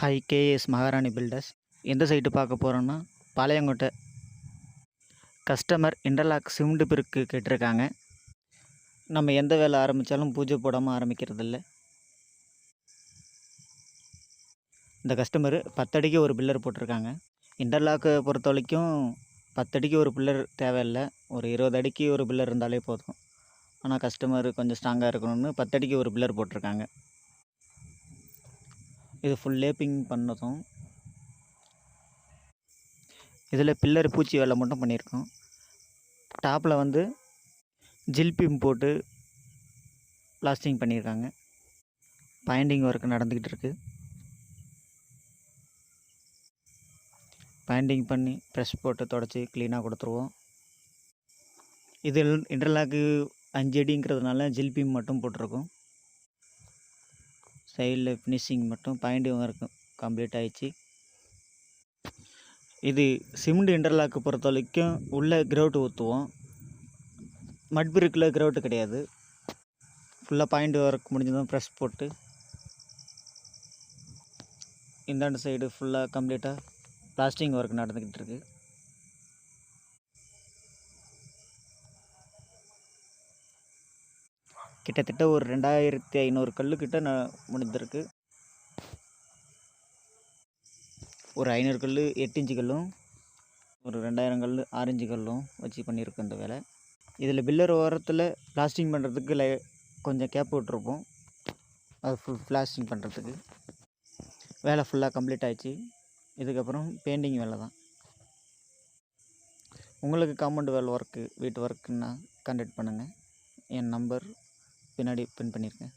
Hi KS மகாராணி filters. எந்த site பார்க்க போகிறோன்னா பாளையங்கோட்டை. கஸ்டமர் இன்டர்லாக் சிமெண்ட் பிருக்கு கேட்டிருக்காங்க. நம்ம எந்த வேலை ஆரம்பித்தாலும் பூஜை போடாமல் ஆரம்பிக்கிறதில்ல. இந்த கஸ்டமர் 10 அடிக்கு ஒரு பில்லர் போட்டிருக்காங்க. இன்டர்லாக்கை பொறுத்த வரைக்கும் 10 அடிக்கு ஒரு பில்லர் தேவையில்லை, ஒரு 20 அடிக்கு ஒரு பில்லர் இருந்தாலே போதும். ஆனால் கஸ்டமர் கொஞ்சம் ஸ்ட்ராங்காக இருக்கணும்னு 10 அடிக்கு ஒரு பில்லர் போட்டிருக்காங்க. இது ஃபுல் லேப்பிங் பண்ணதும் இதில் பில்லர் பூச்சி வேலை மட்டும் பண்ணியிருக்கோம். டாப்பில் வந்து ஜில்பிம் போட்டு பிளாஸ்டிங் பண்ணியிருக்காங்க. பாயிண்டிங் ஒர்க் நடந்துக்கிட்டு இருக்குது. பாயிண்டிங் பண்ணி ப்ரெஷ் போட்டு தொடச்சி க்ளீனாக கொடுத்துருவோம். இதில் இன்டர்லாக்கு 5 அடிங்கிறதுனால ஜில்பிம் மட்டும் போட்டிருக்கோம். சைடில் ஃபினிஷிங் மட்டும் பாயிண்டிங் ஒர்க் கம்ப்ளீட் ஆகிடுச்சு. இது சிமெண்ட் இன்டர்லாக்கு பொறுத்த வரைக்கும் உள்ளே கிரவுட்டு ஊற்றுவோம். மட் பிரிக்கில் கிரவுட்டு கிடையாது. ஃபுல்லாக பாயிண்ட் ஒர்க் முடிஞ்சதும் ப்ரெஷ் போட்டு இந்தாண்டு சைடு ஃபுல்லாக கம்ப்ளீட்டாக பிளாஸ்டிங் ஒர்க் நடந்துக்கிட்டு இருக்குது. கிட்டத்தட்ட ஒரு 2500 கல்லுக்கிட்ட முடிந்திருக்கு. ஒரு 500 கல் 8 இன்ச்சு கல்லும், ஒரு 2000 கல் 6 இன்ச்சு கல்லும் வச்சு பண்ணியிருக்கோம் இந்த வேலை. இதில் பில்லர் ஓரத்தில் பிளாஸ்டிங் பண்ணுறதுக்கு கொஞ்சம் கேப் விட்டுருப்போம். அது ஃபுல் பிளாஸ்டிங் பண்ணுறதுக்கு வேலை ஃபுல்லாக கம்ப்ளீட் ஆகிடுச்சு. இதுக்கப்புறம் பெயிண்டிங் வேலை தான். உங்களுக்கு காம்பவுண்ட் வேலை ஒர்க்கு, வீட்டு ஒர்க்குன்னா கான்டாக்ட் பண்ணுங்கள். என் நம்பர் பின்னாடி பின் பண்ணியிருக்கேன்.